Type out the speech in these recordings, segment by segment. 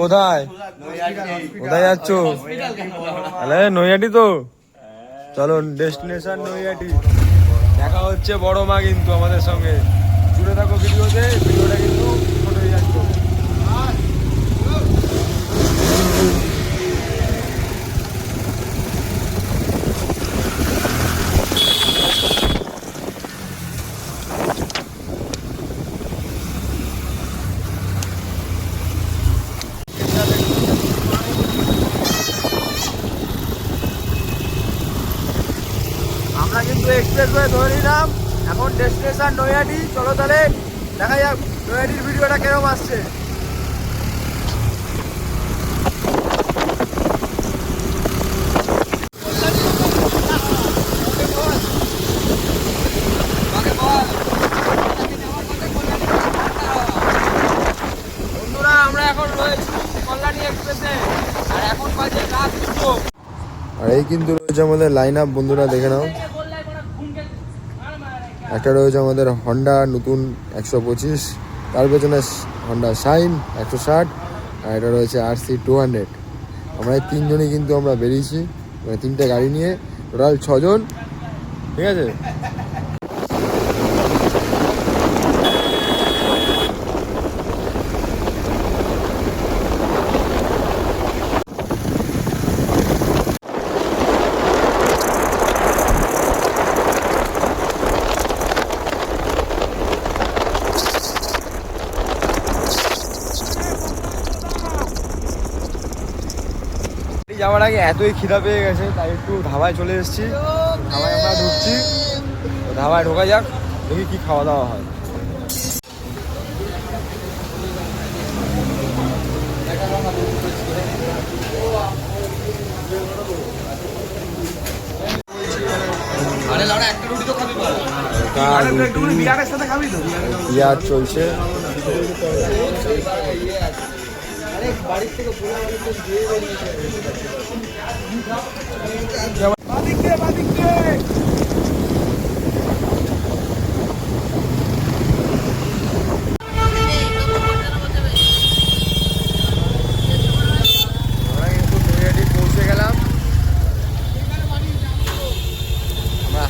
কোথায় কোথায় যাচ্ছ? আরে নৈহাটি তো, চলো ডেস্টিনেশন নৈহাটি। দেখা হচ্ছে বড় মা কিন্তু আমাদের সঙ্গে। জুড়ে থাকো ভিডিওতে, ভিডিওটা কিন্তু ছোট হয়ে যাচ্ছে। আমরা কিন্তু এক্সপ্রেসওয়ে ধরে নিলাম, এখন ডেস্টিনেশন নৈহাটি। চলো তাহলে দেখা যাক নৈহাটির ভিডিওটা কেরম আসছে। বন্ধুরা আমরা এখন রয়েছি কল্যাণী এক্সপ্রেসে, আর এখন বাজে রাত 2। আর এই কিন্তু রয়েছে আমাদের লাইন আপ, বন্ধুরা দেখে নাও। একটা রয়েছে আমাদের হন্ডা নতুন 125, তার পেছনে হন্ডা শাইন 160, আর এটা রয়েছে RC 200। আমরা এই তিনজনই কিন্তু আমরা বেরিয়েছি, মানে 3টে গাড়ি নিয়ে, টোটাল 6 জন, ঠিক আছে। যাওয়ার আগে এতই খিদা পেয়ে গেছে, তাই একটু ধাবায় চলে এসেছি। ধাবায় আমরা ঢুকছি, ধাবায় ঢোকা যাক, দেখি কি খাওয়া দাওয়া হয়। পেঁয়াজ চলছে।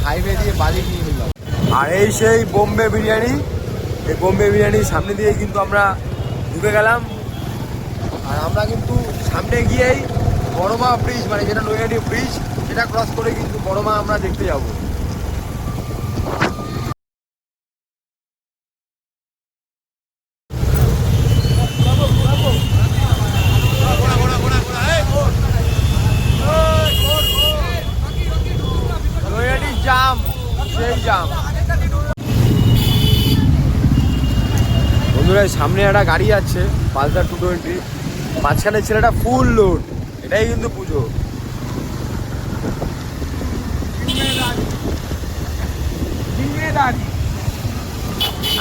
হাইওয়ে দিয়ে বালি নিয়ে নিলাম। আর এই সেই বোম্বে বিরিয়ানি, এই বোম্বে বিরিয়ানির সামনে দিয়ে কিন্তু আমরা ঢুকে গেলাম। আর আমরা কিন্তু সামনে গিয়েই বড়মা ব্রিজ, মানে যেটা নৈহাটি ব্রিজ, সেটা ক্রস করে কিন্তু বড়মা আমরা দেখতে যাব। নৈহাটি জাম, সেই জাম। বন্ধুরা সামনে একটা গাড়ি আছে পালসার 220, মাঝখানে ছেলেটা ফুল লোড, এটাই কিন্তু পুজো।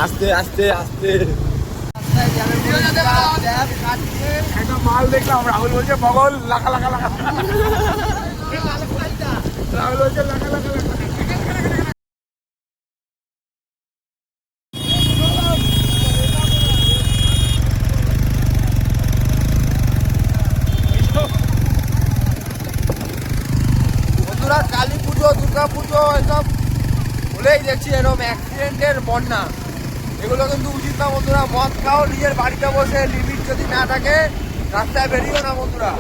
আস্তে আস্তে আস্তে একটা মাল দেখলাম, রাহুল বলছে বগল লাখা লাখা লাখা, রাহুল বলছে লাখা লাখা লাখা। কালী পুজো, দুর্গা পুজো, এসব বলেই দেখছি এরকম অ্যাক্সিডেন্টের বন্যা। এগুলো কিন্তু উচিত না বন্ধুরা। মদ খাও, নিজের বাড়িতে বসে, লিমিট যদি না থাকে রাস্তায় বেরিয়েও না বন্ধুরা।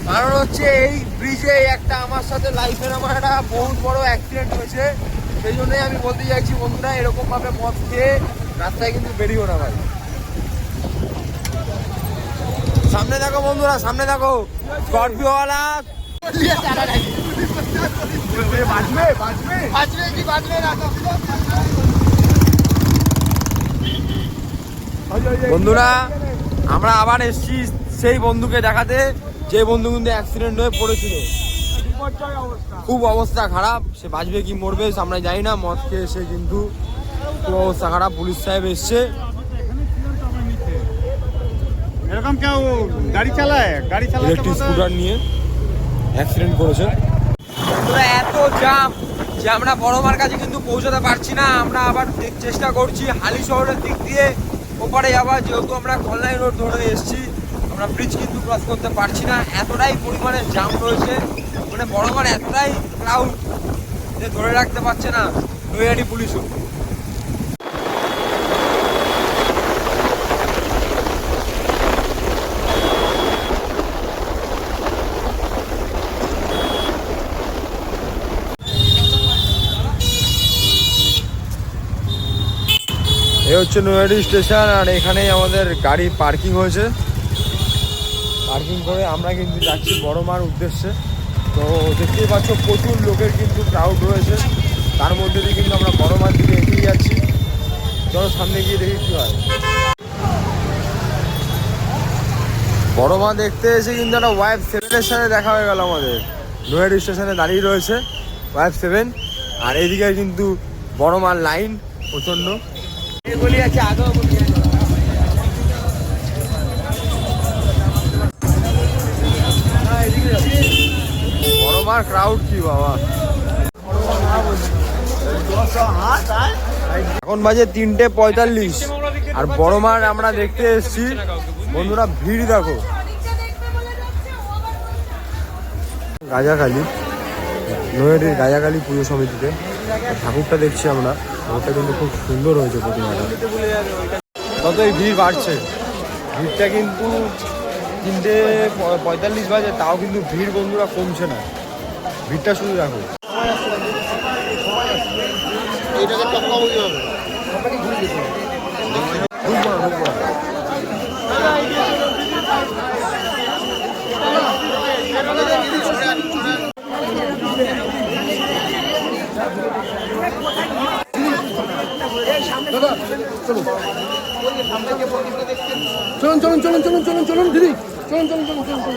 কারণ হচ্ছে এই ব্রিজে একটা আমার সাথে লাইফের আমার একটা বহুত বড় অ্যাক্সিডেন্ট হয়েছে। সেই জন্যই আমি বলতে চাইছি বন্ধুরা, এরকম ভাবে মদ খেয়ে রাস্তায় কিন্তু বেরিয়েও না ভাই। সামনে দেখো বন্ধুরা, সামনে দেখো স্করপিওওয়ালা। বন্ধুরা আমরা আবার এসছি সেই বন্ধুকে দেখাতে, যে বন্ধু কিন্তু অ্যাক্সিডেন্ট হয়ে পড়েছিল। খুব অবস্থা খারাপ, সে বাঁচবে কি মরবে আমরা জানি না। মদ খেয়ে সে কিন্তু খুব অবস্থা খারাপ। পুলিশ সাহেব এসছে। এরকম কেউ গাড়ি চালায়, গাড়ি চালায় ইলেকট্রিক স্কুটার নিয়ে অ্যাক্সিডেন্ট করেছে। এত জাম যে আমরা বড়মার কাছে কিন্তু পৌঁছাতে পারছি না। আমরা আবার চেষ্টা করছি হালি শহরের দিক দিয়ে ওপারে যাওয়া, যেহেতু আমরা কল্যাণ রোড ধরে এসেছি, আমরা ব্রিজ কিন্তু ক্রস করতে পারছি না, এতটাই পরিমাণে জাম রয়েছে, মানে বড়মার এতটাই ক্রাউড যে ধরে রাখতে পারছে না নৈহাটি পুলিশও। এই হচ্ছে নৈহাটি স্টেশন, আর এখানেই আমাদের গাড়ি পার্কিং হয়েছে। পার্কিং করে আমরা কিন্তু যাচ্ছি বড়মার উদ্দেশ্যে। তো দেখতেই পাচ্ছ প্রচুর লোকের কিন্তু ক্রাউড রয়েছে, তার মধ্যে দিয়ে কিন্তু আমরা বড়মার দিকে এগিয়ে যাচ্ছি। চলো সামনে গিয়ে দেখি কী হয়। বড়মা দেখতে এসে কিন্তু একটা ওয়াইফ 7-এর সাথে দেখা হয়ে গেল আমাদের। নৈহাটি স্টেশনে দাঁড়িয়ে রয়েছে ওয়াইফ 7, আর এইদিকে কিন্তু বড়মার লাইন প্রচণ্ড। বড়মার ক্রাউড কি বাবা! এখন বাজে 3:45, আর বড়মার আমরা দেখতে এসেছি। বন্ধুরা ভিড় দেখো। গাজাখালী, নৈহাটির গাজাখালী পুজো সমিতিতে ঠাকুরটা দেখছি আমরা। ঠাকুরটা কিন্তু খুব সুন্দর হয়েছে প্রতিমাটা। ততই ভিড় বাড়ছে, ভিড়টা কিন্তু 3:45 বাজে, তাও কিন্তু ভিড় বন্ধুরা কমছে না। ভিড়টা শুধু দেখো। চলুন চলুন চলুন চলুন চলুন চলুন দিদি, চলুন চলুন চলুন চলুন চলুন।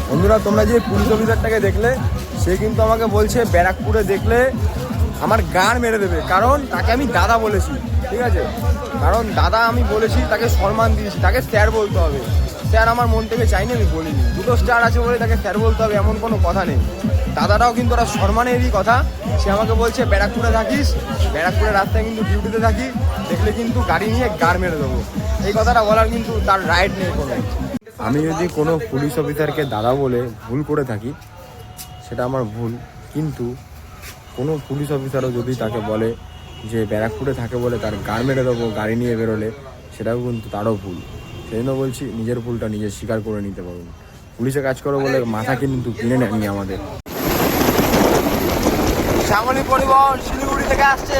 বন্ধুরা তোমরা যে পুলিশ অফিসারটাকে দেখলে, সে কিন্তু আমাকে বলছে ব্যারাকপুরে দেখলে আমার গান মেরে দেবে, কারণ তাকে আমি দাদা বলেছি, ঠিক আছে? কারণ দাদা আমি বলেছি, তাকে সম্মান দিয়েছি, তাকে স্যার বলতে হবে। স্যার আমার মন থেকে চাইনি, আমি বলিনি। 2টো স্টার আছে বলে তাকে স্যার বলতে হবে এমন কোনো কথা নেই। দাদাটাও কিন্তু ওরা সম্মানেরই কথা। সে আমাকে বলছে ব্যারাকপুরে থাকিস, ব্যারাকপুরের রাস্তায় কিন্তু ডিউটিতে থাকি, দেখলে কিন্তু গাড়ি নিয়ে গাড় মেরে দেবো। এই কথাটা বলার কিন্তু তার রাইট নেই কোনো। আমি যদি কোনো পুলিশ অফিসারকে দাদা বলে ভুল করে থাকি, সেটা আমার ভুল, কিন্তু কোনো পুলিশ অফিসারও যদি তাকে বলে যে ব্যারাকপুরে থাকে বলে তার গাড় মেরে দেবো গাড়ি নিয়ে বেরোলে, সেটাও কিন্তু তারও ভুল। সেই জন্য বলছি নিজের ভুলটা নিজে স্বীকার করে নিতে পারুন। পুলিশে কাজ করো বলে মাথা কিন্তু কিনে নেননি আমাদের। শ্যামলী পরিবহন শিলিগুড়ি থেকে আসছে,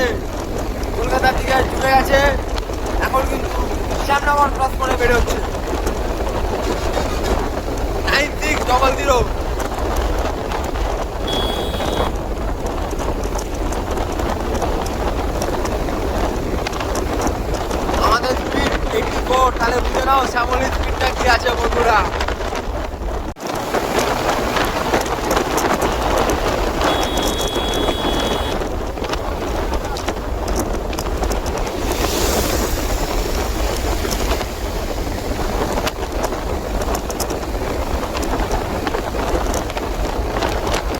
কলকাতার দিকে ঢুকে গেছে, এখন কিন্তু শ্যামনগর ক্রস করে বেরোচ্ছে। 9600। আমাদের স্পিড 84, তাহলে বুঝে নাও শ্যামলীর স্পিডটা কি আছে বন্ধুরা।